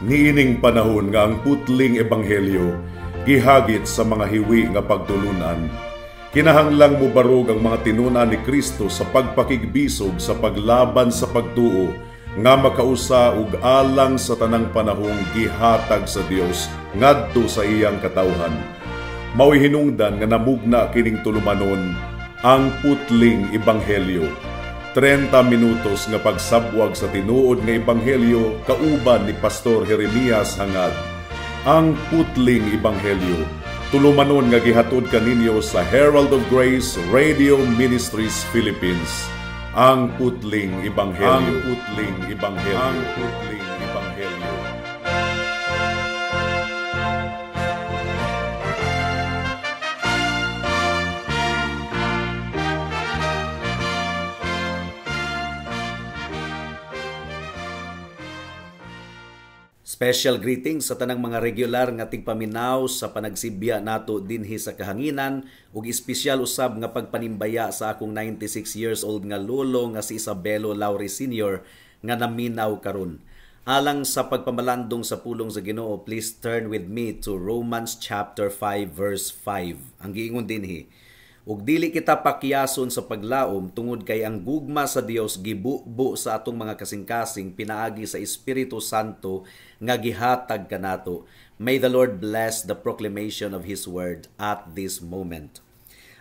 Niining panahon nga ang putling ebanghelyo gihagit sa mga hiwi nga pagtulunan. Kinahanglang mo barog ang mga tinunan ni Kristo sa pagpakigbisog sa paglaban sa pagtuo nga makausa ug alang sa tanang panahong gihatag sa Dios ngadto sa iyang katawhan. Mao'y hinungdan nga namugna kining tulumanon ang putling ebanghelyo. 30 minutos nga pagsabwag sa tinuod nga ebanghelyo kauban ni Pastor Jeremias hangad. Ang putling ebanghelyo tulumanon nga gihatod kaninyo sa Herald of Grace Radio Ministries Philippines. Ang putling ebanghelyo. Ang putling ebanghelyo. Ang putling ebanghelyo. Special greetings sa tanang mga regular nga tigpaminaw sa panagsibya nato dinhi sa kahanginan ug espesyal usab nga pagpanimbaya sa akong 96 years old nga lolo nga si Isabelo Lauri Sr. nga naminaw karon. Alang sa pagpamalandong sa pulong sa Ginoo, please turn with me to Romans chapter 5 verse 5. Ang giingon dinhi, ug dili kita pakiyason sa paglaom tungod kay ang gugma sa Dios gibubo sa atong mga kasing-kasing pinaagi sa Espiritu Santo nga gihatag kanato. May the Lord bless the proclamation of His word at this moment.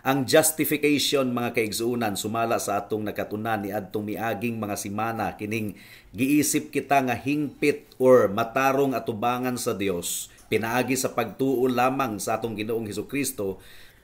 Ang justification mga kaigsuunan sumala sa atong nakatunan ni adtong miaging mga simana kining giisip kita nga hingpit or matarong atubangan sa Dios pinaagi sa pagtuo lamang sa atong Ginoong Hesukristo.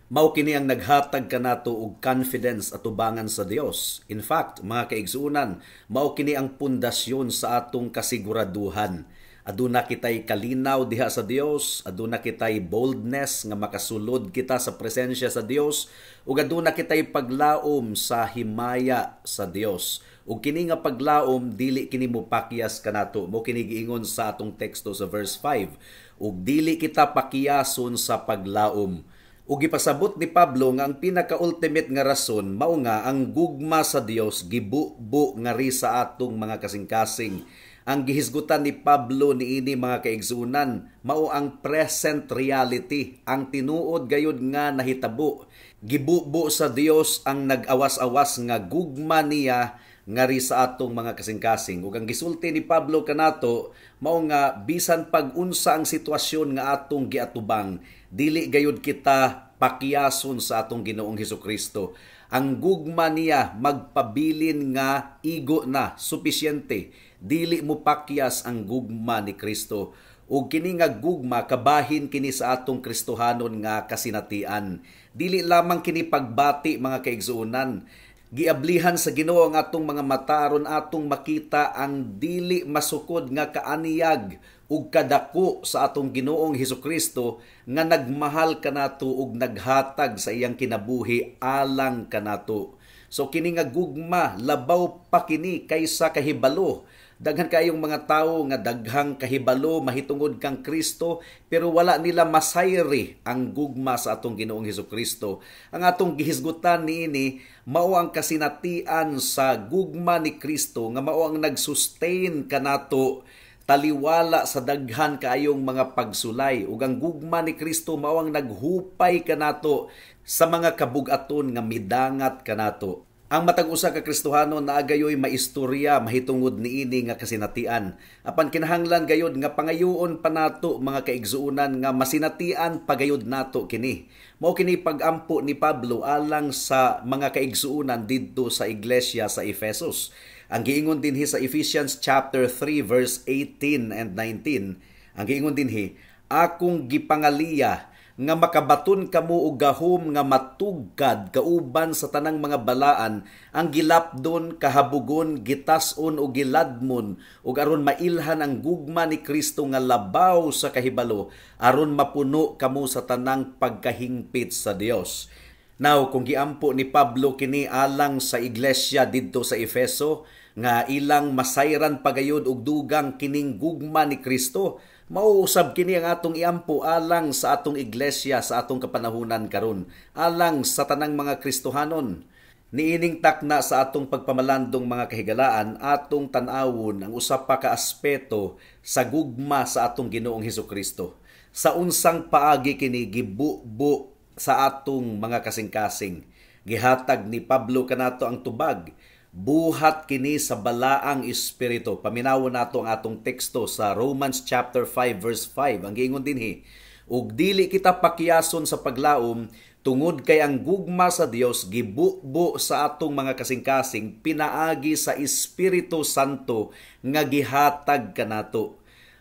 Mao kini ang naghatag kanato og confidence atubangan sa Dios. In fact, mga kaigsuunan, mao kini ang pundasyon sa atong kasiguraduhan. Aduna kitay kalinaw diha sa Dios, aduna kitay boldness nga makasulod kita sa presensya sa Dios, ug aduna kitay paglaom sa himaya sa Dios. Ug kini nga paglaom dili kini mopakyas kanato. Mao kini giingon sa atong teksto sa verse 5. Ug dili kita pakyason sa paglaom. Ug gipasabot ni Pablo nga ang pinaka-ultimate nga rason mao nga ang gugma sa Dios gibubo nga ri sa atong mga kasing-kasing. Ang gihisgutan ni Pablo niini mga kaigsunan mao ang present reality, ang tinuod gayud nga nahitabo. Gibubo sa Dios ang nag-awas-awas nga gugma niya nga ri sa atong mga kasing-kasing. Ug ang gisulti ni Pablo kanato mao nga bisan pag-unsa ang sitwasyon nga atong giatubang, dili gayud kita pakyason sa atong Ginoong Hesukristo. Ang gugma niya magpabilin nga igo na, supisyente. Dili mo pakyas ang gugma ni Kristo. Ug kini nga gugma kabahin kini sa atong Kristohanon nga kasinatian. Dili lamang kini pagbati mga kaigsuonan. Giablihan sa Ginoo ang atong mga mata aron atong makita ang dili masukod nga kaaniyag ug kadako sa atong Ginoong Hesukristo nga nagmahal kanato ug naghatag sa iyang kinabuhi alang kanato. So kini nga gugma labaw pa kini kaysa kahibalo. Daghan kayong mga tawo nga daghang kahibalo mahitungod kang Kristo pero wala nila masayri ang gugma sa atong Ginoong Hesukristo. Ang atong gihisgutan niini mao ang kasinatian sa gugma ni Kristo nga mao ang nagsustain kanato taliwala sa daghan kaayong mga pagsulay. Ug ang gugma ni Kristo mao ang naghupay kanato sa mga kabug-aton nga midangat kanato. Ang matag usa ka Kristohano naagayoy maistorya mahitungod niini nga kasinatian. Apan kinahanglan gayud nga pangayoon pa nato mga kaigsuunan nga masinatian pagayod nato kini. Mao kini pag-ampo ni Pablo alang sa mga kaigsuunan didto sa iglesia sa Efesos. Ang giingon dinhi sa Ephesians chapter 3 verse 18 and 19. Ang giingon dinhi, akong gipangaliya nga makabaton kamo og gahom nga matugkad kauban sa tanang mga balaan ang gilapdon, kahabugon, gitas-on o giladmon ug aron mailhan ang gugma ni Kristo nga labaw sa kahibalo aron mapuno kamo sa tanang pagkahingpit sa Dios. Now, kung giampo ni Pablo kini alang sa iglesia didto sa Efeso nga ilang masayran pagayod og dugang kining gugma ni Kristo, mauusab kini ang atong iampo alang sa atong iglesia sa atong kapanahunan karon, alang sa tanang mga Kristohanon. Niining takna sa atong pagpamalandong mga kahigalaan, atong tan-awon ang usa pa ka aspeto sa gugma sa atong Ginoong Hesukristo. Sa unsang paagi kini gibubo sa atong mga kasing-kasing. Gihatag ni Pablo kanato ang tubag, buhat kini sa balaang espiritu. Paminawon nato ang atong teksto sa Romans chapter 5 verse 5. Ang giingon dinhi, ug dili kita pakiyason sa paglaom, tungod kay ang gugma sa Dios gibubo sa atong mga kasing-kasing pinaagi sa Espiritu Santo nga gihatag kanato.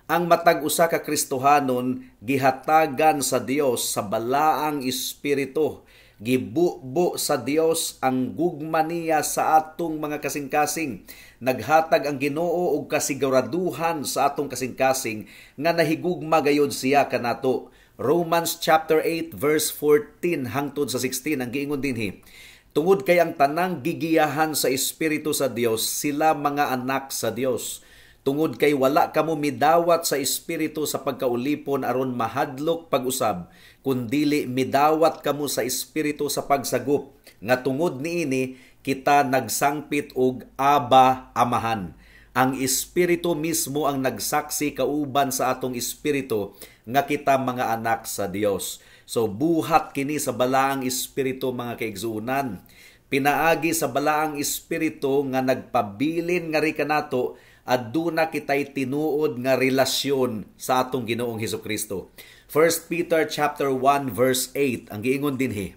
Ang matag usa ka Kristohanon gihatagan sa Dios sa balaang espiritu. Gibubo sa Dios ang gugma niya sa atong mga kasing-kasing. Naghatag ang Ginoo og kasiguraduhan sa atong kasing-kasing nga nahigugma gayud siya kanato. Romans chapter 8 verse 14 hangtod sa 16 ang giingon dinhi. Tungod kay ang tanang gigiyahan sa Espiritu sa Dios, sila mga anak sa Dios. Tungod kay wala kamo midawat sa Espiritu sa pagkaulipon aron mahadlok pag-usab, kundili midawat kamo sa Espiritu sa pagsagop, nga tungod niini kita nagsangpit og Aba, Amahan. Ang Espiritu mismo ang nagsaksi kauban sa atong espiritu nga kita mga anak sa Dios. So buhat kini sa balaang espiritu mga kaigsuunan. Pinaagi sa balaang espiritu nga nagpabilin nga ri kanato aduna kitay tinuod nga relasyon sa atong Ginoong Hesukristo. 1 Peter chapter 1 verse 8 ang giingon dinhi.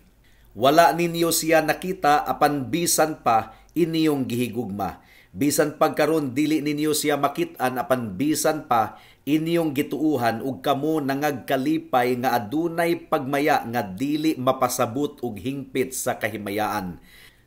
Wala ninyo siya nakita apan bisan pa inyong gihigugma. Bisan pagkaron dili ninyo siya makit-an apan bisan pa inyong gituuhan ug kamo nangagkalipay nga adunay pagmaya nga dili mapasabot og hingpit sa kahimayaan.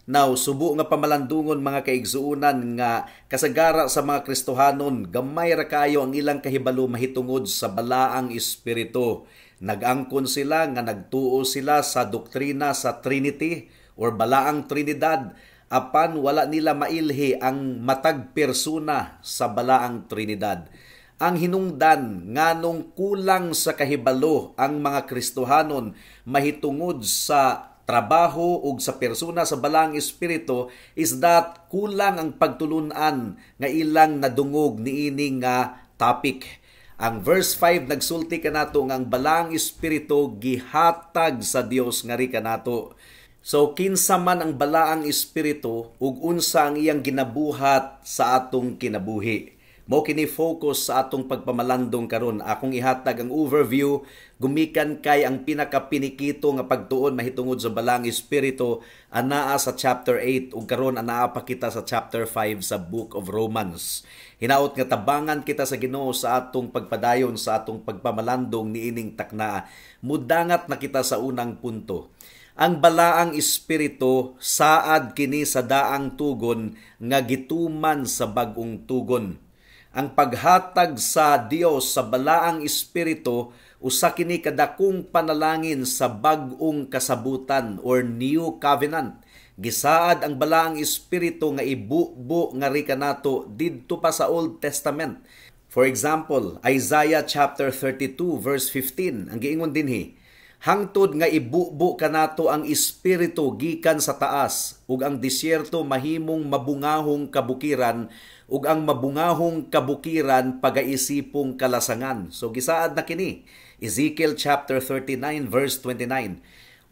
Now, subo nga pamalandungon mga kaigsuunan nga kasagara sa mga Kristohanon, gamay ra kayo ang ilang kahibalo mahitungod sa balaang espiritu. Nag-angkon sila nga nagtuo sila sa doktrina sa Trinity or balaang Trinidad, apan wala nila mailhi ang matag persona sa balaang Trinidad. Ang hinungdan nganong kulang sa kahibalo ang mga Kristohanon mahitungod sa trabaho ug sa persona sa balaang espiritu is that kulang ang pagtulunan nga ilang nadungog niini nga topic. Ang verse 5 nagsulti kanato nga ang balaang espiritu gihatag sa Dios nga ri kanato. So kinsa man ang balaang espiritu ug unsa ang iyang ginabuhat sa atong kinabuhi. Mao kini focus sa atong pagpamalandong karon. Akong ihatag ang overview gumikan kay ang pinakapinikito nga pagtuon mahitungod sa balaang espiritu anaa sa chapter 8 ug karon anaa pa kita sa chapter 5 sa Book of Romans. Hinaot nga tabangan kita sa Ginoo sa atong pagpadayon sa atong pagpamalandong niining takna. Mudangat na kita sa unang punto. Ang balaang espiritu saad kini sa daang tugon nga gituman sa bag-ong tugon. Ang paghatag sa Dios sa balaang espiritu usa kini kadakong panalangin sa bag-ong kasabutan or new covenant. Gisaad ang balaang espiritu nga ibubo nga ri kanato didto pa sa Old Testament. For example, Isaiah chapter 32 verse 15 ang giingon dinhi, hangtod nga ibubo kanato ang espiritu gikan sa taas ug ang disyerto mahimong mabungahong kabukiran ug ang mabungahong kabukiran pagaisipong kalasangan. So gisaad na kini Ezekiel chapter 39 verse 29.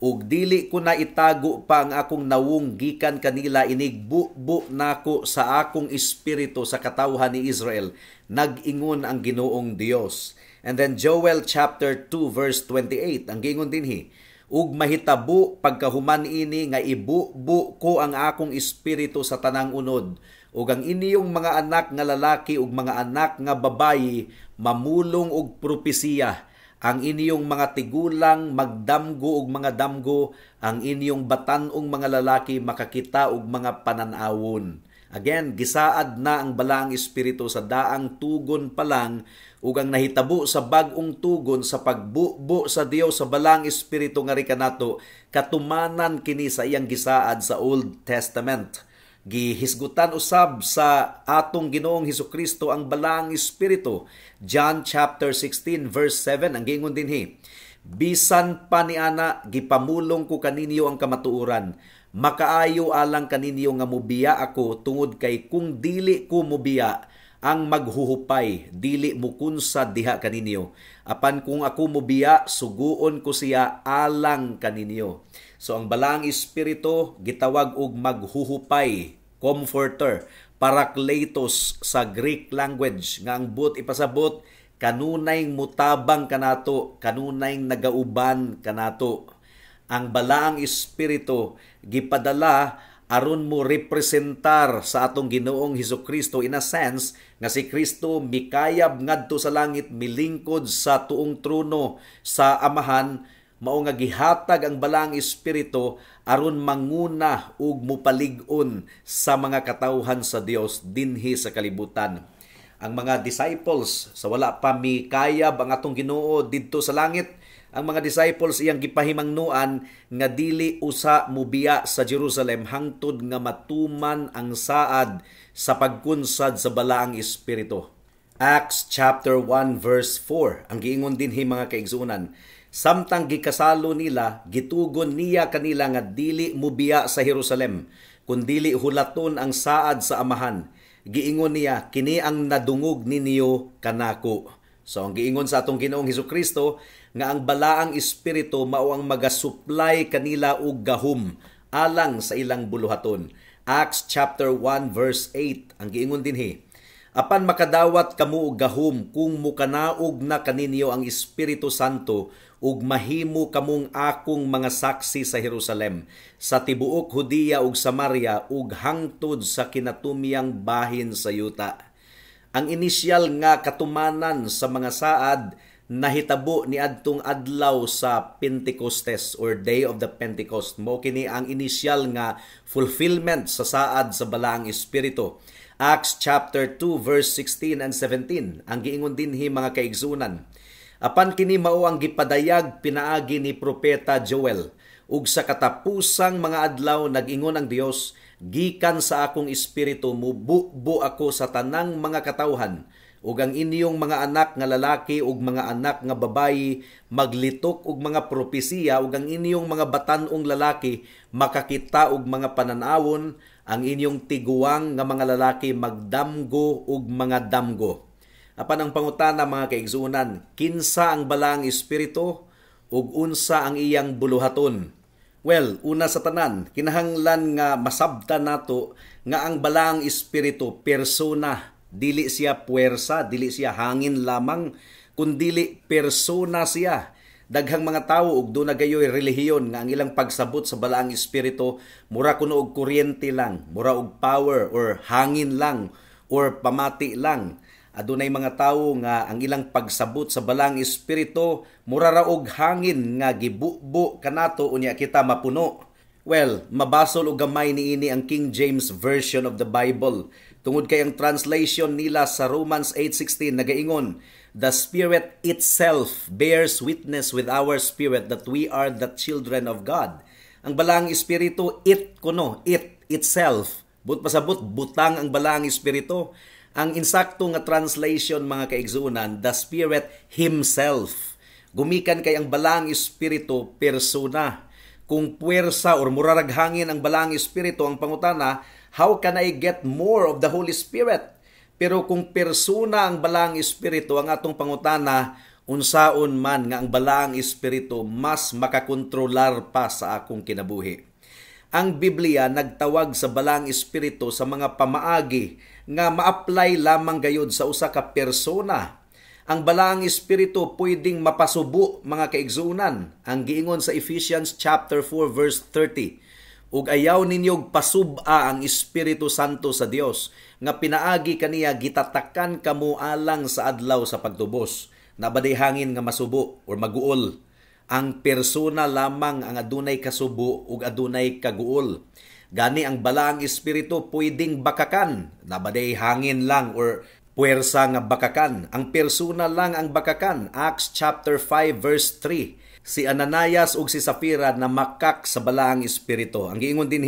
Ug dili ko na itago pa ang akong nawong gikan kanila, inigbubo nako sa akong espiritu sa katawhan ni Israel, nag-ingon ang Ginoong Dios. And then Joel chapter 2 verse 28 ang giingon dinhi, ug mahitabo pagkahuman ini nga ibubo ko ang akong espiritu sa tanang unod, ug ang inyong mga anak nga lalaki ug mga anak nga babayi mamulong og propesiya. Ang inyong mga tigulang magdamgo ug mga damgo, ang inyong batan-ong mga lalaki makakita og mga pananawon. Again, gisaad na ang balaang espiritu sa daang tugon pa lang ug ang nahitabo sa bag-ong tugon sa pagbubo sa Dios sa balaang espiritu nga ri kanato katumanan kini sa iyang gisaad sa Old Testament. Gihisgutan usab sa atong Ginoong Hesukristo ang balaang espiritu. John chapter 16 verse 7 ang giingon dinhi, bisan pa niana gipamulong ko kaninyo ang kamatuoran, makaayo alang kaninyo nga mubiya ako tungod kay kung dili ko mubiya, ang maghuhupay, dili mukunsad diha kaninyo. Apan kung ako mubiya, suguon ko siya alang kaninyo. So ang balaang espiritu gitawag og maghuhupay, comforter, parakletos sa Greek language, nga ang but ipasabot kanunay mutabang kanato, kanunay nagauban kanato. Ang balaang espiritu gipadala aron mo representar sa atong Ginoong Hesukristo in a sense nga si Kristo mikayab ngadto sa langit, milingkod sa tuong trono sa Amahan, mao nga gihatag ang balaang espiritu aron manguna ug mupalig-on sa mga katawhan sa Dios dinhi sa kalibutan. Ang mga disciples sa wala pa mikayab ang atong Ginoo didto sa langit, ang mga disciples iyang gipahimangnuan nga dili usa mubiya sa Jerusalem hangtod nga matuman ang saad sa pagkunsad sa balaang espiritu. Acts chapter 1 verse 4 ang giingon dinhi mga kaigsuonan, samtang gikasalo nila, gitugon niya kanila nga dili mubiya sa Jerusalem, kundili hulaton ang saad sa Amahan. Giingon niya, kini ang nadungog ninyo kanako. So ang giingon sa atong Ginoong Hesukristo nga ang balaang espiritu mao ang magasupply kanila og gahom alang sa ilang buluhaton. Acts chapter 1 verse 8 ang giingon dinhi, apan makadawat kamo og gahom kung mukanaog na kaninyo ang Espiritu Santo ug mahimo kamong akong mga saksi sa Jerusalem, sa tibuok Judea ug Samaria ug hangtod sa kinatumiyang bahin sa yuta. Ang inisyal nga katumanan sa mga saad nahitabo ni adtong adlaw sa Pentecostes or Day of the Pentecost. Mao kini ang inisyal nga fulfillment sa saad sa balaang espiritu. Acts chapter 2 verse 16 and 17 ang giingon dinhi mga kaigsunan, apan kini mao ang gipadayag pinaagi ni propeta Joel, ug sa katapusang mga adlaw nag-ingon ang Dios, gikan sa akong espiritu mububo ako sa tanang mga katawhan, ug ang inyong mga anak nga lalaki ug mga anak nga babayi maglitok og mga propesiya, ug ang inyong mga batan-ong lalaki makakita og mga pananawon, ang inyong tiguang nga mga lalaki magdamgo og mga damgo. Apan ang pangutana mga kaigsuonan, kinsa ang balaang espiritu ug unsa ang iyang buluhaton? Well, una sa tanan, kinahanglan nga masabtan nato nga ang balaang espiritu persona. Dili siya puwersa, dili siya hangin lamang, kundili persona siya. Daghang mga tawo ug doon na gayoy relihiyon nga ang ilang pagsabot sa balaang espiritu mura kuno og kuryente lang, mura og power or hangin lang or pamati lang. Adunay mga tawo nga ang ilang pagsabot sa balaang espiritu mura ra og hangin nga gibubo kanato unya kita mapuno. Well, mabasol og gamay niini ang King James Version of the Bible. Tungod kay ang translation nila sa Romans 8:16 nagaingon, the Spirit itself bears witness with our spirit that we are the children of God. Ang balaang espiritu, it itself. But pasabot, butang ang balaang espiritu. Ang insakto nga translation mga kaigsuonan, the Spirit Himself. Gumikan kay ang balaang espiritu, persona. Kung puwersa or murarag hangin ang balaang espiritu, ang pangutana, how can I get more of the Holy Spirit? Pero kung persona ang balaang espiritu, ang atong pangutana, unsaon man nga ang balaang espiritu mas makakontrolar pa sa akong kinabuhi. Ang Biblia nagtawag sa balaang espiritu sa mga pamaagi nga ma-apply lamang gayud sa usa ka persona. Ang balaang espiritu pwedeng mapasubo mga kaigsuonan. Ang giingon sa Ephesians chapter 4 verse 30, ug ayaw ninyog pasub-a ang Espiritu Santo sa Dios, nga pinaagi kaniya gitatakan kamo alang sa adlaw sa pagtubos. Nabaday hangin nga masubo or maguol. Ang persona lamang ang adunay kasubo ug adunay kaguol. Gani ang balaang espiritu pwedeng bakakan. Nabaday hangin lang or puwersa nga bakakan. Ang persona lang ang bakakan. Acts chapter 5 verse 3. Si Ananias ug si Safira na makak sa balaang espiritu. Ang giingon din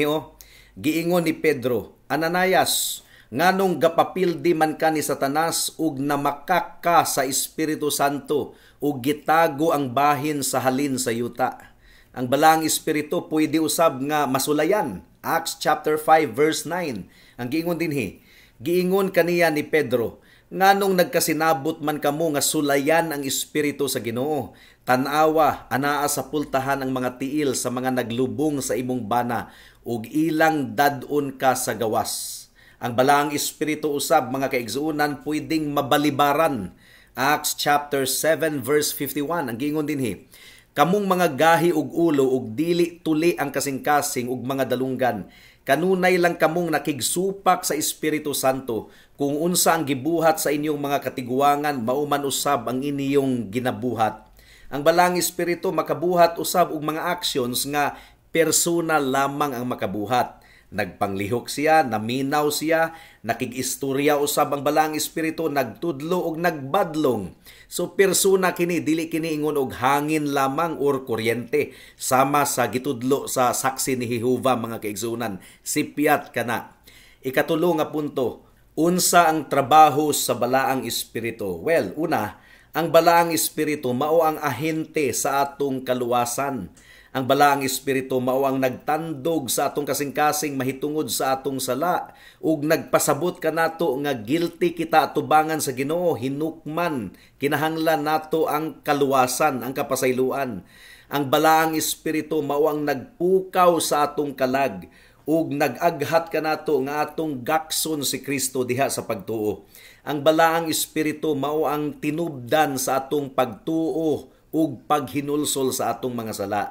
giingon ni Pedro, Ananias, nganong gapapildi man ka ni Satanas ug namakak ka sa Espiritu Santo ug gitago ang bahin sa halin sa yuta. Ang balaang espiritu pwede usab nga masulayan. Acts chapter 5 verse 9. Ang giingon dinhi, giingon kaniya ni Pedro, nganong nagkasinabot man kamo nga sulayan ang espiritu sa Ginoo. Tan-awa anaa sa pultahan ang mga tiil sa mga naglubong sa imong bana ug ilang dadon ka sa gawas. Ang balaang espiritu usab mga kaigsuonan pwedeng mabalibaran. Acts chapter 7 verse 51 ang giingon dinhi, kamong mga gahi ug ulo ug dili tuli ang kasing-kasing ug mga dalunggan, kanunay lang kamong nakigsupak sa Espiritu Santo, kung unsa ang gibuhat sa inyong mga katiguangan mauman usab ang inyong ginabuhat. Ang balaang espiritu makabuhat usab og mga actions nga personal lamang ang makabuhat. Nagpanglihok siya, naminaw siya, nakig-istorya usab ang balaang espiritu, nagtudlo og nagbadlong. So persona kini, dili kini ingon og hangin lamang or kuryente, sama sa gitudlo sa saksi ni Jehova mga kaigsuonan. Sipyat kana. Ikatulo nga punto, unsa ang trabaho sa balaang espiritu? Well, una, ang balaang espiritu mao ang ahente sa atong kaluwasan. Ang balaang espiritu mao ang nagtandog sa atong kasing-kasing mahitungod sa atong sala ug nagpasabot kanato nga guilty kita atubangan sa Ginoo, hinukman kinahanglan nato ang kaluwasan, ang kapasayloan. Ang balaang espiritu mao ang nagpukaw sa atong kalag ug nag-aghat kanato nga atong gakson si Kristo diha sa pagtuo. Ang balaang espiritu mao ang tinubdan sa atong pagtuo ug paghinulsol sa atong mga sala.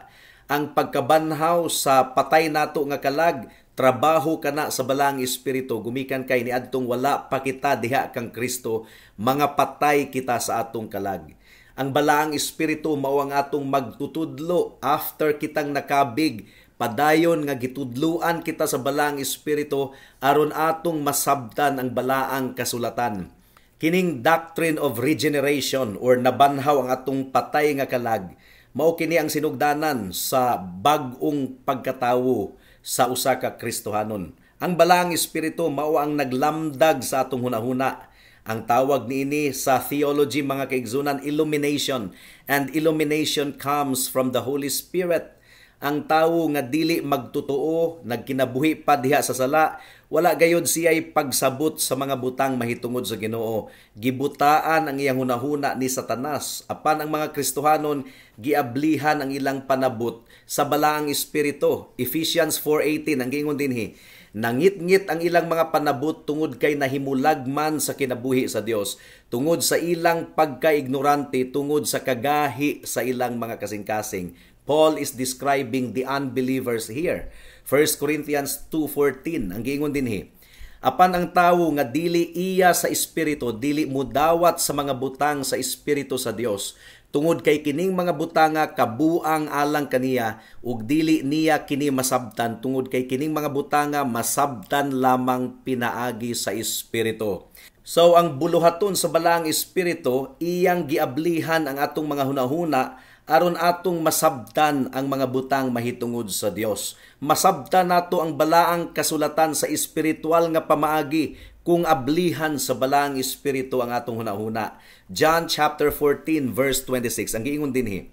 Ang pagkabanhaw sa patay nato nga kalag, trabaho kana sa balaang espiritu, gumikan kay niadtong wala pa kita diha kang Kristo, mga patay kita sa atong kalag. Ang balaang espiritu mao ang atong magtutudlo after kitang nakabig, padayon nga gitudluan kita sa balaang espiritu aron atong masabtan ang balaang kasulatan. Kining doctrine of regeneration or nabanhaw ang atong patay nga kalag, mao kini ang sinugdanan sa bag-ong pagkatawo sa usa ka Kristohanon. Ang balaang espiritu mao ang naglamdag sa atong hunahuna. Ang tawag niini sa theology mga kaigsunan, illumination. And illumination comes from the Holy Spirit. Ang tawo nga dili magtutuo, nagkinabuhi pa diha sa sala, wala gayud siya'y pagsabot sa mga butang mahitungod sa Ginoo. Gibutaan ang iyang hunahuna ni Satanas. Apan ang mga Kristohanon, giablihan ang ilang panabot sa balaang espiritu. Ephesians 4:18 ang giingon dinhi, nangit-ngit ang ilang mga panabot tungod kay nahimulagman sa kinabuhi sa Dios, tungod sa ilang pagkaignorante, tungod sa kagahi sa ilang mga kasing-kasing. Paul is describing the unbelievers here. 1 Corinthians 2:14 ang giingon dinhi, apan ang tawo nga dili iya sa espiritu, dili mudawat sa mga butang sa espiritu sa Dios, tungod kay kining mga butanga kabuang alang kaniya ug dili niya kini masabtan, tungod kay kining mga butanga masabtan lamang pinaagi sa espiritu. So ang buluhaton sa balaang espiritu, iyang giablihan ang atong mga hunahuna aron atong masabtan ang mga butang mahitungod sa Dios. Masabtan nato ang balaang kasulatan sa espiritual nga pamaagi kung ablihan sa balaang espiritu ang atong hunahuna. John chapter 14 verse 26 ang giingon dinhi,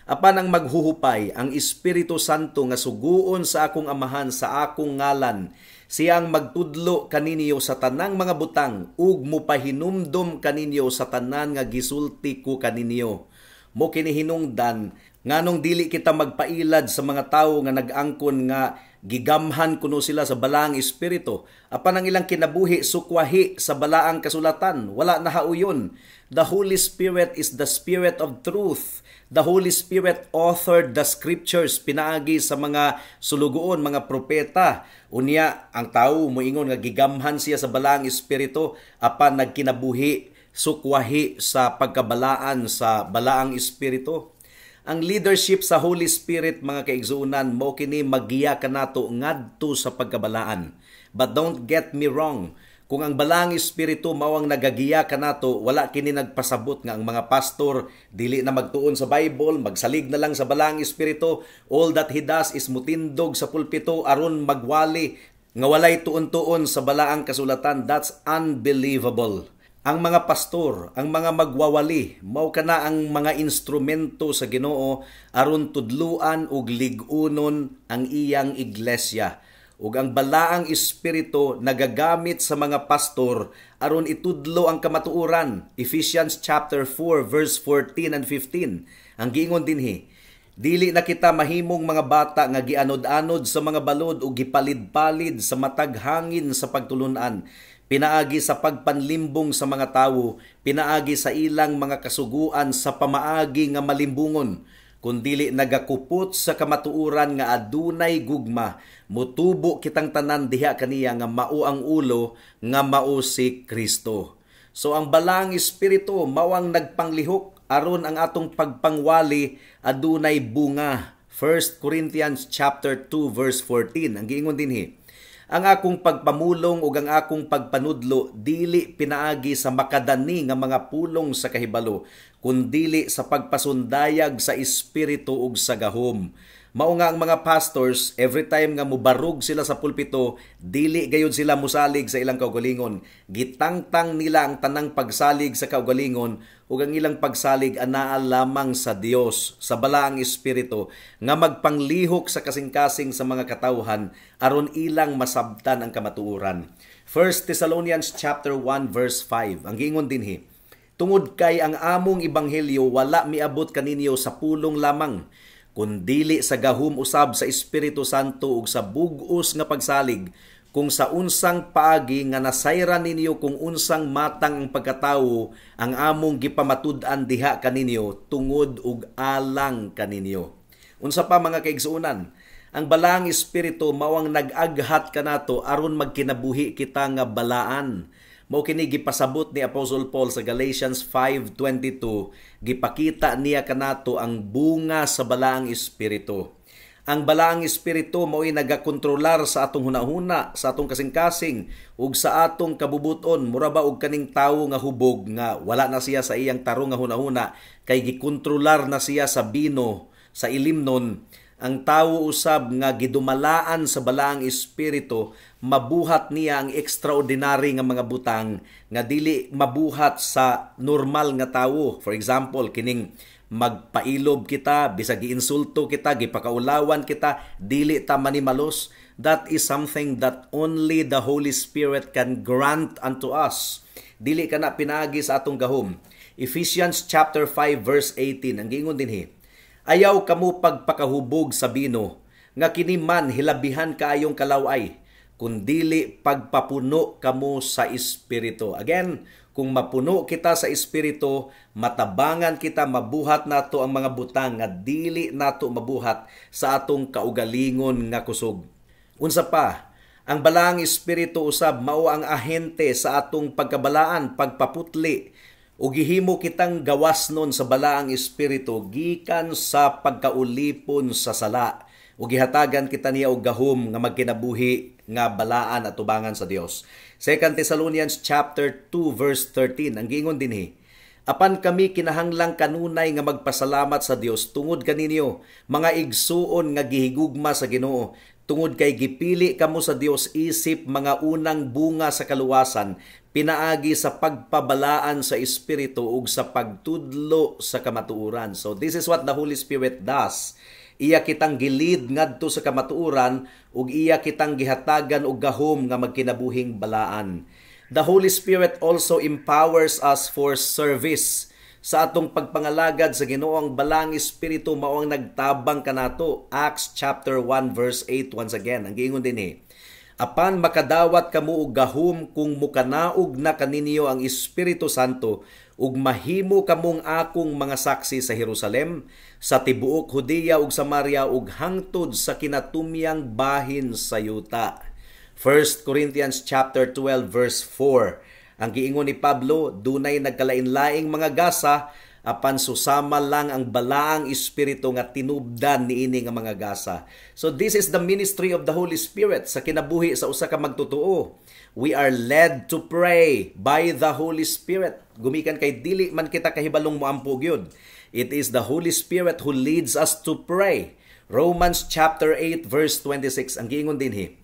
apan ang maghuhupay ang Espiritu Santo nga suguon sa akong amahan sa akong ngalan, siyang magtudlo kaninyo sa tanang mga butang ug mopahinumdom kaninyo sa tanan nga gisulti ko kaninyo. Mo kini hinungdan nganong dili kita magpailad sa mga tawo nga nag-angkon nga gigamhan kuno sila sa balaang espiritu, apan ang ilang kinabuhi sukwahi sa balaang kasulatan, wala nahauyon. The Holy Spirit is the Spirit of truth. The Holy Spirit authored the scriptures pinaagi sa mga sulugoon, mga propeta. Unya ang tawo moingon nga gigamhan siya sa balaang espiritu, apan nagkinabuhi sukwahi sa pagkabalaan sa balaang espiritu. Ang leadership sa Holy Spirit mga kaigsuonan, mao kini magiya kanato ngadto sa pagkabalaan. But don't get me wrong, kung ang balaang espiritu mao ang nagagiya kanato, wala kini nagpasabot nga ang mga pastor dili na magtuon sa Bible, magsalig na lang sa balaang espiritu. All that he does is mutindog sa pulpito aron magwali nga walay tuon-tuon sa balaang kasulatan. That's unbelievable. Ang mga pastor, ang mga magwawali, mao kana ang mga instrumento sa Ginoo aron tudluan ug lig-unon ang iyang iglesia. Ug ang balaang espiritu nagagamit sa mga pastor aron itudlo ang kamatuoran. Ephesians chapter 4 verse 14 and 15. Ang giingon dinhi, dili na kita mahimong mga bata nga gianod-anod sa mga balod ug gipalid-palid sa matag hangin sa pagtulun-an. Pinaagi sa pagpanlimbong sa mga tawo, pinaagi sa ilang mga kasuguan sa pamaagi nga malimbungon, kundili nagakupot sa kamatuoran nga adunay gugma, mutubo kitang tanan diha kaniya nga mao ang ulo nga mao si Kristo. So ang balaang espiritu mao ang nagpanglihok aron ang atong pagpangwali adunay bunga. 1 Corinthians chapter 2 verse 14. Ang giingon dinhi, ang akong pagpamulong ug ang akong pagpanudlo dili pinaagi sa makadani nga mga pulong sa kahibalo, kundili sa pagpasundayag sa espiritu ug sa gahom. Mao nga ang mga pastors, every time nga mubarug sila sa pulpito, dili gayud sila musalig sa ilang kaugalingon. Gitangtang nila ang tanang pagsalig sa kaugalingon ug ang ilang pagsalig anaa lamang sa Dios, sa balaang espiritu nga magpanglihok sa kasing-kasing sa mga katawhan aron ilang masabtan ang kamatuoran. 1 Thessalonians chapter 1 verse 5. Ang giingon dinhi, tungod kay ang among ebanghelyo wala miabot kaninyo sa pulong lamang, kundili sa gahum usab sa Espiritu Santo ug sa bug-os nga pagsalig, kung sa unsang paagi nga nasayran ninyo kung unsang matang ang pagkatawo ang among gipamatud-an diha kaninyo tungod ug alang kaninyo. Unsa pa mga kaigsuonan, ang balaang espiritu mao ang nag-aghat kanato aron magkinabuhi kita nga balaan. Mao kini gipasabot ni Apostle Paul sa Galatians 5:22, gipakita niya kanato ang bunga sa balaang espiritu. Ang balaang espiritu mao'y nagakontrolar sa atong hunahuna, sa atong kasing-kasing ug sa atong kabubuton. Mura ba og kaning tawo nga hubog nga wala na siya sa iyang tarong nga hunahuna kay gikontrolar na siya sa bino, sa ilimnon. Ang tawo usab nga gidumalaan sa balaang espiritu, mabuhat niya ang extraordinary nga mga butang nga dili mabuhat sa normal nga tawo. For example, kining magpailob kita, bisag giinsulto kita, gipakaulawan kita, dili ta manimalos. That is something that only the Holy Spirit can grant unto us. Dili kana pinaagi sa atong gahom. Ephesians chapter 5 verse 18. Ang giingon dinhi, ayaw kamo pagpakahubog sa bino, nga kini man hilabihan kaayong kalaway, kundili pagpapuno kamo sa Espiritu. Again, kung mapuno kita sa Espiritu, matabangan kita, mabuhat nato ang mga butang nga dili nato mabuhat sa atong kaugalingon nga kusog. Unsa pa, ang balaang Espiritu usab mao ang ahente sa atong pagkabalaan, pagpaputli, o gihimo kitang gawasnon sa balaang espiritu gikan sa pagkaulipon sa sala, o gihatagan kita niya og gahom nga magkinabuhi nga balaan at tubangan sa Dios. 2 Thessalonians chapter 2 verse 13. Ang giingon dinhi, apan kami kinahanglang kanunay nga magpasalamat sa Dios tungod kaninyo, mga igsuon nga gihigugma sa Ginoo, tungod kay gipili kamo sa Dios isip mga unang bunga sa kaluwasan, pinaagi sa pagpabalaan sa Espiritu ug sa pagtudlo sa kamatuoran. So this is what the Holy Spirit does. Iya kitang gilid ngadto sa kamatuoran ug iya kitang gihatagan og gahom nga magkinabuhing balaan. The Holy Spirit also empowers us for service. Sa atong pagpangalagad sa Ginoo, ang balaang espiritu mao ang nagtabang kanato. Acts chapter 1 verse 8 once again. Ang giingon dinhi, apan makadawat kamo og gahom kung mukanaog na kaninyo ang Espiritu Santo ug mahimo kamong akong mga saksi sa Jerusalem, sa tibuok Judea ug Samaria ug hangtod sa kinatumyang bahin sa yuta. 1 Corinthians chapter 12 verse 4. Ang giingon ni Pablo, dunay nagkalain-laing mga gasa, apan susama lang ang balaang espiritu nga tinubdan niini nga mga gasa. So this is the ministry of the Holy Spirit sa kinabuhi sa usa ka magtotoo. We are led to pray by the Holy Spirit. Gumikan kay dili man kita kahibalong moampo gyud. It is the Holy Spirit who leads us to pray. Romans chapter 8 verse 26 ang giingon dinhi,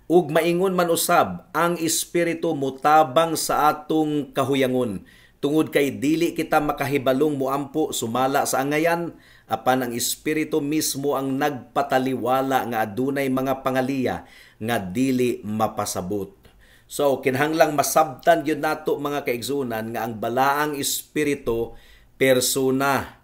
ug maingon man usab ang espiritu mutabang sa atong kahuyangon, tungod kay dili kita makahibalong muampo sumala sa angayan, apan ang espiritu mismo ang nagpataliwala nga adunay mga pangaliya nga dili mapasabot. So kinahanglang masabtan gyud nato mga kaigsunan nga ang balaang espiritu persona.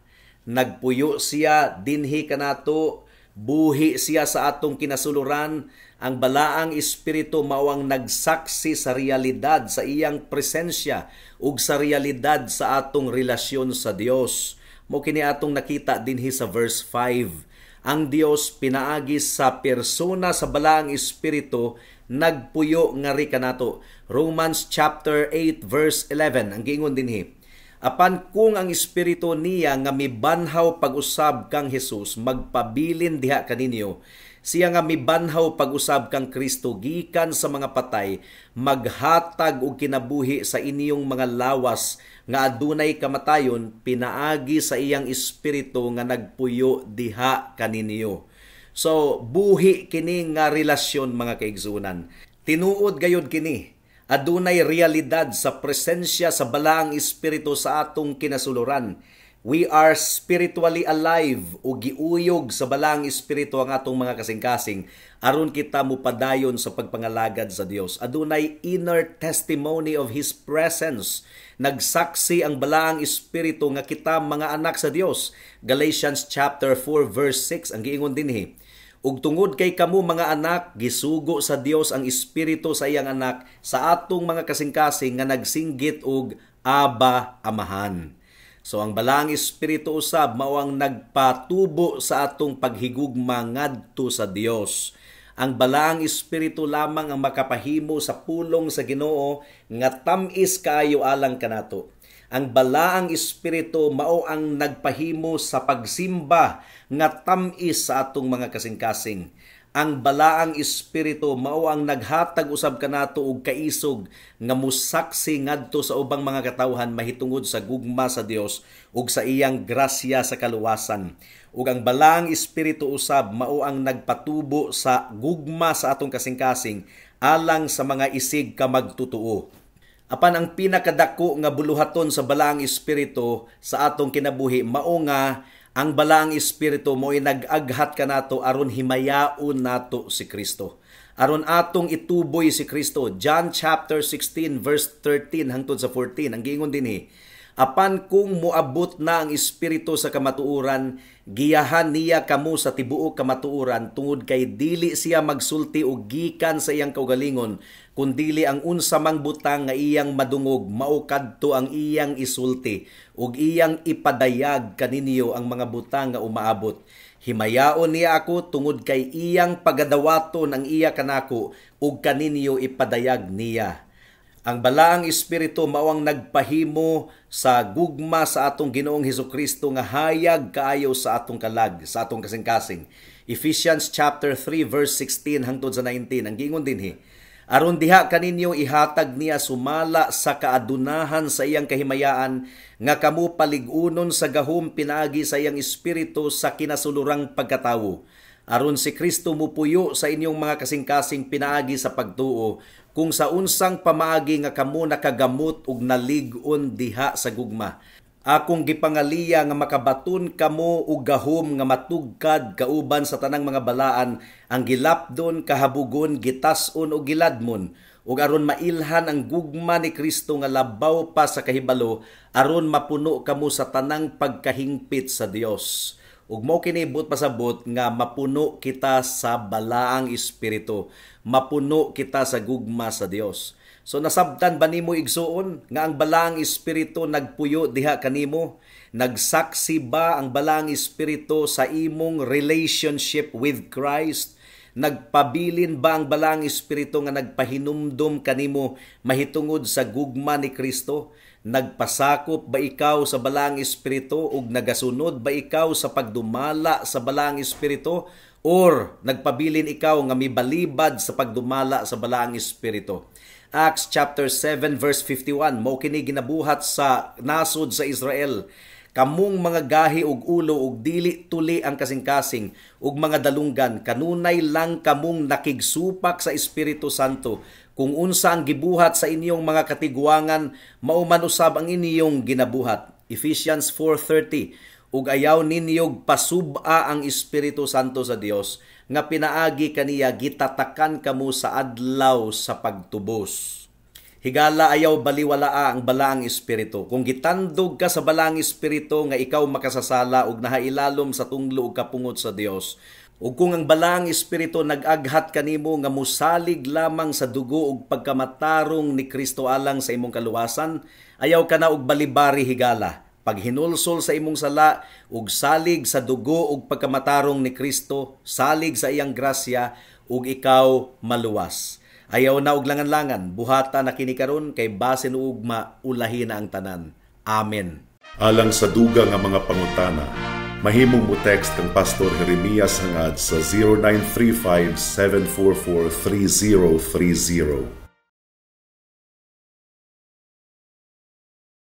Nagpuyo siya dinhi kanato, buhi siya sa atong kinasuluran. Ang balaang espiritu mao ang nagsaksi sa realidad sa iyang presensya ug sa realidad sa atong relasyon sa Dios. Mo kini atong nakita dinhi sa verse 5. Ang Dios pinaagi sa persona sa balaang espiritu nagpuyo ngari kanato. Romans chapter 8 verse 11 ang giingon dinhi. Apan kung ang espiritu niya nga mibanhaw pag-usab kang Hesus magpabilin diha kaninyo, siya nga mibanhaw pag-usab kang Kristo gikan sa mga patay, maghatag og kinabuhi sa inyong mga lawas nga adunay kamatayon, pinaagi sa iyang espiritu nga nagpuyo diha kaninyo. So buhi kini nga relasyon mga kaigsunan. Tinuod gayud kini. Adunay realidad sa presensya sa balaang espiritu sa atong kinasuluran. We are spiritually alive o giuyog sa balaang espiritu ang atong mga kasing-kasing aron kita mupadayon sa pagpangalagad sa Dios. Adunay inner testimony of His presence. Nagsaksi ang balaang espiritu nga kita mga anak sa Dios. Galatians chapter 4 verse 6 ang giingon dinhi. Ug tungod kay kamo mga anak, gisugo sa Dios ang espiritu sa iyang anak sa atong mga kasing-kasing nga nagsinggit og Aba, Amahan. So ang balaang espiritu usab mao ang nagpatubo sa atong paghigugma ngadto sa Dios. Ang balaang espiritu lamang ang makapahimo sa pulong sa Ginoo nga tamis kaayo alang kanato. Ang balaang espiritu mao ang nagpahimo sa pagsimba nga tamis sa atong mga kasing-kasing. Ang balaang espiritu mao ang naghatag usab kanato og kaisog nga musaksi ngadto sa ubang mga katawhan mahitungod sa gugma sa Dios ug sa iyang grasya sa kaluwasan. Ug ang balaang espiritu usab mao ang nagpatubo sa gugma sa atong kasing-kasing alang sa mga isig ka magtutuo. Apan ang pinakadako nga buluhaton sa balaang espiritu sa atong kinabuhi mao nga ang balaang espiritu mo'y nag-aghat kanato aron himayaon nato si Kristo. Aron atong ituboy si Kristo. John chapter 16 verse 13 hangtod sa 14 ang giingon dinhi. Apan kung moabot na ang espiritu sa kamatuoran, giyahan niya kamo sa tibuok kamatuoran tungod kay dili siya magsulti og gikan sa iyang kaugalingon, kundili ang unsa mang butang nga iyang madungog mao kadto ang iyang isulti ug iyang ipadayag kaninyo ang mga butang nga umaabot. Himayaon niya ako tungod kay iyang pagadawaton ang iya kanako ug kaninyo ipadayag niya. Ang balaang espiritu mao ang nagpahimo sa gugma sa atong Ginoong Hesukristo nga hayag kaayo sa atong kalag, sa atong kasing-kasing. Ephesians chapter 3 verse 16 hangtod sa 19 ang giingon dinhi. Aron diha kaninyo ihatag niya sumala sa kaadunahan sa iyang kahimayaan nga kamo paligunon sa gahom pinaagi sa iyang espiritu sa kinasulurang pagkatawo. Aron si Kristo mupuyo sa inyong mga kasing-kasing pinaagi sa pagtuo, kung sa unsang pamaagi nga kamo nakagamot ug nalig-on diha sa gugma. Akong gipangaliya nga makabaton kamo og gahom nga matugkad kauban sa tanang mga balaan, ang gilapdon, kahabugon, gitas-on ug giladmon, ug aron mailhan ang gugma ni Kristo nga labaw pa sa kahibalo, aron mapuno kamo sa tanang pagkahingpit sa Dios. Ug mao kini but pasabot nga mapuno kita sa balaang espiritu, mapuno kita sa gugma sa Dios. So nasabtan ba nimo igsuon nga ang balaang espiritu nagpuyo diha kanimo? Nagsaksi ba ang balaang espiritu sa imong relationship with Christ? Nagpabilin ba ang balaang espiritu nga nagpahinumdom kanimo mahitungod sa gugma ni Kristo? Nagpasakop ba ikaw sa balaang espiritu ug nagasunod ba ikaw sa pagdumala sa balaang espiritu, or nagpabilin ikaw nga mibalibad sa pagdumala sa balaang espiritu? Acts chapter 7 verse 51 mao kini ginabuhat sa nasod sa Israel Kamong mga gahi ug ulo ug dili tuli ang kasing-kasing ug mga dalunggan, kanunay lang kamong nakigsupak sa Espiritu Santo. Kung unsa ang gibuhat sa inyong mga katigwangan, mao man usab ang inyong ginabuhat. Ephesians 4:30. Ug ayaw ninyog pasub-a ang Espiritu Santo sa Dios, nga pinaagi kaniya gitatakan kamo sa adlaw sa pagtubos. Higala ayaw baliwalaa ang balaang espiritu. Kung gitandog ka sa balaang espiritu nga ikaw makasasala ug nahailalom sa tunglo ug kapungot sa Dios, ug kung ang balaang espiritu nag-aghat kanimo nga musalig lamang sa dugo ug pagkamatarong ni Kristo alang sa imong kaluwasan, ayaw ka na og balibari higala. Paghinulsol sa imong sala ug salig sa dugo ug pagkamatarong ni Kristo, salig sa iyang grasya ug ikaw maluwas. Ayaw na og langan-langan, buhata na kini karon kay basin ugma ulahin na ang tanan. Amen. Alang sa duga nga mga pangutana, mahimong mo text kang Pastor Jeremias hangad sa 0935-744-3030.